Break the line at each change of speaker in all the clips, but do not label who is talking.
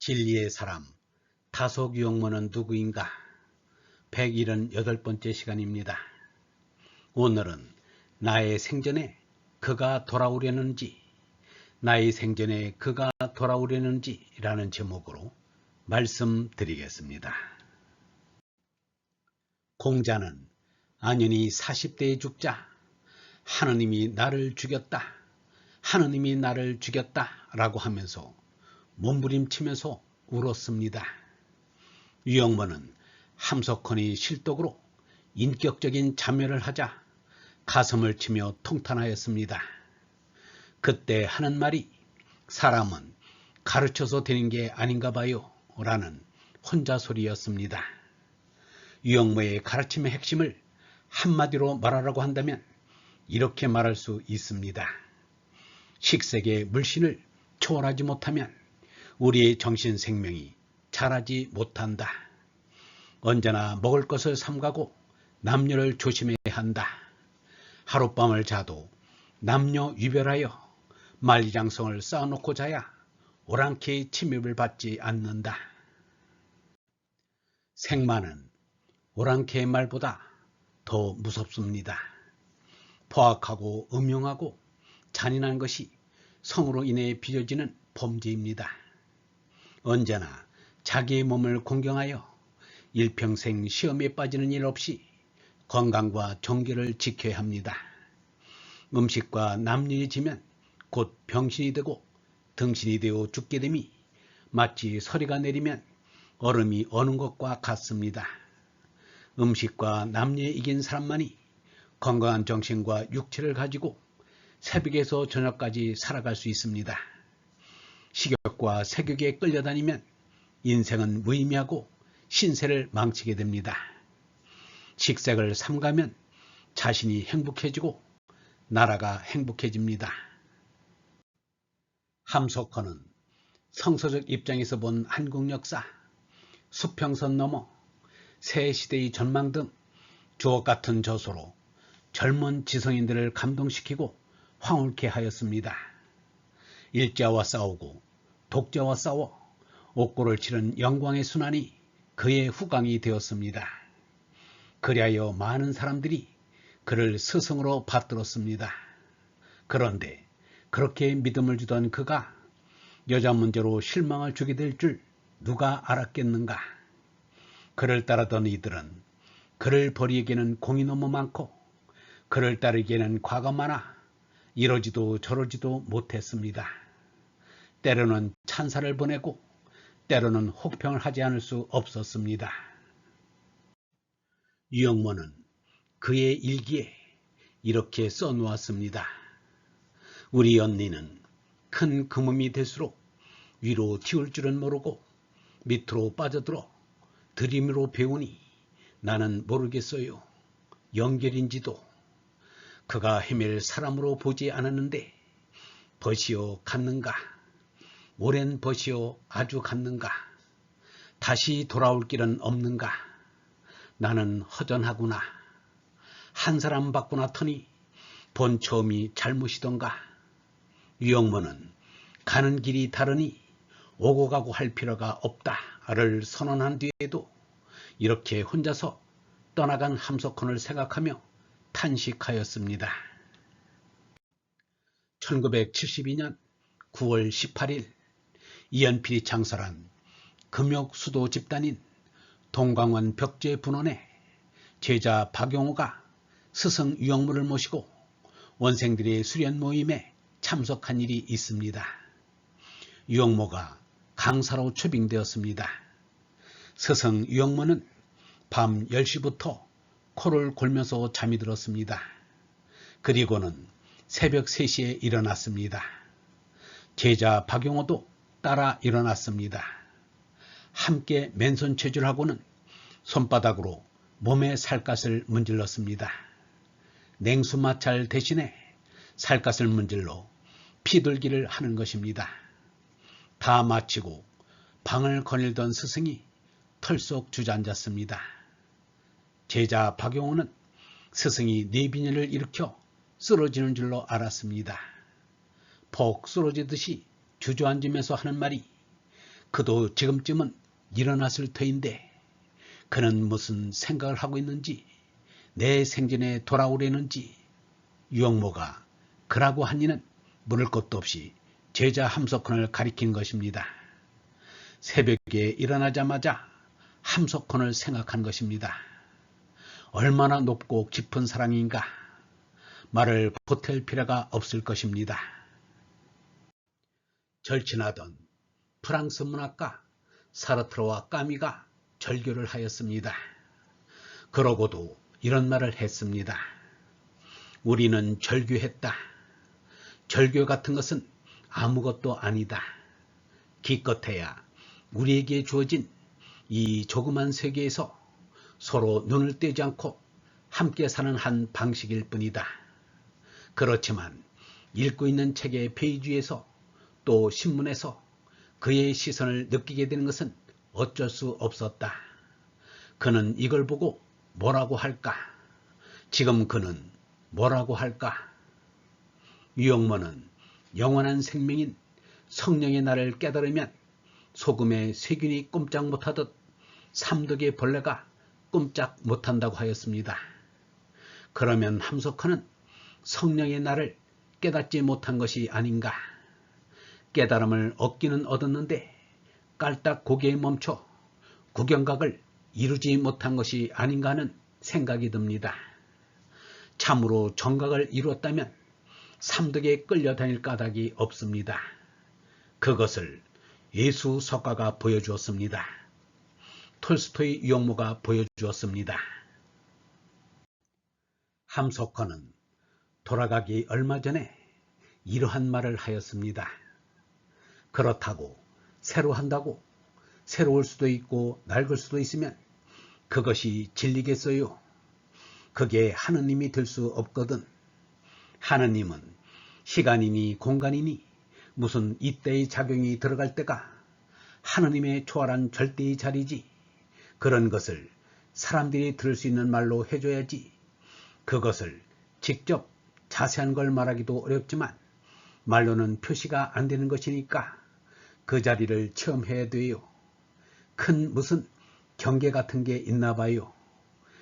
진리의 사람, 다속유형문은 누구인가? 178번째 시간입니다. 오늘은 나의 생전에 그가 돌아오려는지, 나의 생전에 그가 돌아오려는지 라는 제목으로 말씀드리겠습니다. 공자는 안연히 40대에 죽자 하느님이 나를 죽였다, 하느님이 나를 죽였다 라고 하면서 몸부림치면서 울었습니다. 유형문은 함석헌이 실독으로 인격적인 자멸을 하자 가슴을 치며 통탄하였습니다. 그때 하는 말이 사람은 가르쳐서 되는 게 아닌가 봐요 라는 혼자소리였습니다. 유형무의 가르침의 핵심을 한마디로 말하라고 한다면 이렇게 말할 수 있습니다. 식색의 물신을 초월하지 못하면 우리의 정신 생명이 자라지 못한다. 언제나 먹을 것을 삼가고 남녀를 조심해야 한다. 하룻밤을 자도 남녀 유별하여 만리장성을 쌓아놓고 자야 오랑캐의 침입을 받지 않는다. 생마는 오랑캐의 말보다 더 무섭습니다. 포악하고 음흉하고 잔인한 것이 성으로 인해 빚어지는 범죄입니다. 언제나 자기의 몸을 공경하여 일평생 시험에 빠지는 일 없이 건강과 정결을 지켜야 합니다. 음식과 남녀에 지면 곧 병신이 되고 등신이 되어 죽게 됨이 마치 서리가 내리면 얼음이 어는 것과 같습니다. 음식과 남녀에 이긴 사람만이 건강한 정신과 육체를 가지고 새벽에서 저녁까지 살아갈 수 있습니다. 식욕과 색욕에 끌려다니면 인생은 무의미하고 신세를 망치게 됩니다. 식색을 삼가면 자신이 행복해지고 나라가 행복해집니다. 함석헌은 성서적 입장에서 본 한국 역사, 수평선 넘어 새 시대의 전망 등 주옥같은 저서로 젊은 지성인들을 감동시키고 황홀케 하였습니다. 일자와 싸우고 독자와 싸워 옥고를 치른 영광의 순환이 그의 후광이 되었습니다. 그리하여 많은 사람들이 그를 스승으로 받들었습니다. 그런데 그렇게 믿음을 주던 그가 여자 문제로 실망을 주게 될 줄 누가 알았겠는가? 그를 따르던 이들은 그를 버리기에는 공이 너무 많고 그를 따르기에는 과가 많아 이러지도 저러지도 못했습니다. 때로는 찬사를 보내고 때로는 혹평을 하지 않을 수 없었습니다. 유형문은 그의 일기에 이렇게 써놓았습니다. 우리 언니는 큰 금음이 될수록 위로 튀울 줄은 모르고 밑으로 빠져들어 들이미로 배우니 나는 모르겠어요. 연결인지도. 그가 헤맬 사람으로 보지 않았는데 벗이여 갔는가? 오랜 벗이여 아주 갔는가? 다시 돌아올 길은 없는가? 나는 허전하구나. 한 사람 받구나 터니 본 처음이 잘못이던가? 유형문은 가는 길이 다르니 오고 가고 할 필요가 없다를 선언한 뒤에도 이렇게 혼자서 떠나간 함석헌을 생각하며 탄식하였습니다. 1972년 9월 18일 이연필이 창설한 금욕수도 집단인 동광원 벽제분원에 제자 박용호가 스승 유형문을 모시고 원생들의 수련 모임에 참석한 일이 있습니다. 유형모가 강사로 초빙되었습니다. 스승 유형문은 밤 10시부터 코를 골면서 잠이 들었습니다. 그리고는 새벽 3시에 일어났습니다. 제자 박용호도 따라 일어났습니다. 함께 맨손체조를 하고는 손바닥으로 몸의 살갗을 문질렀습니다. 냉수 마찰 대신에 살갗을 문질러 피들기를 하는 것입니다. 다 마치고 방을 거닐던 스승이 털썩 주저앉았습니다. 제자 박용호는 스승이 뇌빈혈을 일으켜 쓰러지는 줄로 알았습니다. 폭 쓰러지듯이 주저앉으면서 하는 말이 그도 지금쯤은 일어났을 터인데 그는 무슨 생각을 하고 있는지, 내 생전에 돌아오려는지. 유영모가 그라고 한 이는 물을 것도 없이 제자 함석헌을 가리킨 것입니다. 새벽에 일어나자마자 함석헌을 생각한 것입니다. 얼마나 높고 깊은 사랑인가. 말을 보탤 필요가 없을 것입니다. 절친하던 프랑스 문학가 사르트르와 까미가 절교를 하였습니다. 그러고도 이런 말을 했습니다. 우리는 절교했다. 절교 같은 것은 아무것도 아니다. 기껏해야 우리에게 주어진 이 조그만 세계에서 서로 눈을 떼지 않고 함께 사는 한 방식일 뿐이다. 그렇지만 읽고 있는 책의 페이지에서 또 신문에서 그의 시선을 느끼게 되는 것은 어쩔 수 없었다. 그는 이걸 보고 뭐라고 할까? 지금 그는 뭐라고 할까? 유영모는 영원한 생명인 성령의 날을 깨달으면 소금에 세균이 꼼짝 못하듯 삼덕의 벌레가 꼼짝 못한다고 하였습니다. 그러면 함석헌은 성령의 날을 깨닫지 못한 것이 아닌가? 깨달음을 얻기는 얻었는데 깔딱 고개에 멈춰 구경각을 이루지 못한 것이 아닌가 하는 생각이 듭니다. 참으로 정각을 이루었다면 삼덕에 끌려다닐 까닭이 없습니다. 그것을 예수 석가가 보여주었습니다. 톨스토이 유영모가 보여주었습니다. 함석헌은 돌아가기 얼마 전에 이러한 말을 하였습니다. 그렇다고 새로 한다고 새로울 수도 있고 낡을 수도 있으면 그것이 진리겠어요? 그게 하느님이 될 수 없거든. 하느님은 시간이니 공간이니 무슨 이때의 작용이 들어갈 때가 하느님의 초월한 절대의 자리지. 그런 것을 사람들이 들을 수 있는 말로 해줘야지. 그것을 직접 자세한 걸 말하기도 어렵지만 말로는 표시가 안 되는 것이니까 그 자리를 체험해야 돼요. 큰 무슨 경계 같은 게 있나 봐요.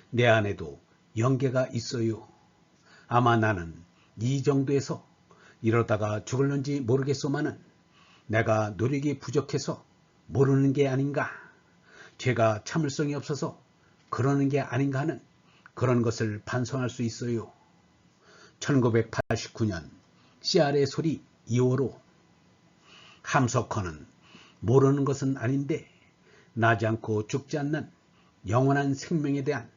내 안에도 영계가 있어요. 아마 나는 이 정도에서 이러다가 죽을는지 모르겠소만은 내가 노력이 부족해서 모르는 게 아닌가. 죄가 참을성이 없어서 그러는 게 아닌가 하는 그런 것을 반성할 수 있어요. 1989년 CR의 소리 2호로 함석헌은 모르는 것은 아닌데 나지 않고 죽지 않는 영원한 생명에 대한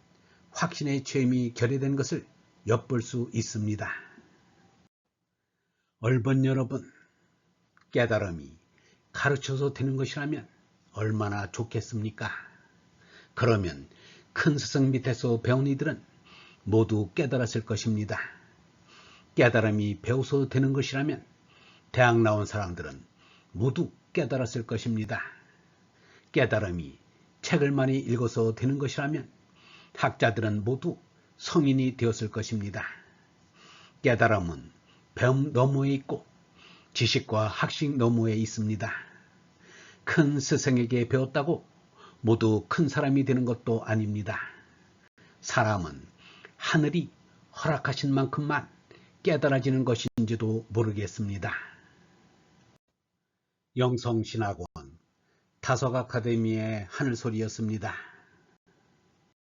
확신의 체험이 결여된 것을 엿볼 수 있습니다. 얼번 여러분, 깨달음이 가르쳐서 되는 것이라면 얼마나 좋겠습니까? 그러면 큰 스승 밑에서 배운 이들은 모두 깨달았을 것입니다. 깨달음이 배워서 되는 것이라면 대학 나온 사람들은 모두 깨달았을 것입니다. 깨달음이 책을 많이 읽어서 되는 것이라면 학자들은 모두 성인이 되었을 것입니다. 깨달음은 배움 너머에 있고 지식과 학식 너머에 있습니다. 큰 스승에게 배웠다고 모두 큰 사람이 되는 것도 아닙니다. 사람은 하늘이 허락하신 만큼만 깨달아지는 것인지도 모르겠습니다. 영성신학원 다석 아카데미의 하늘소리였습니다.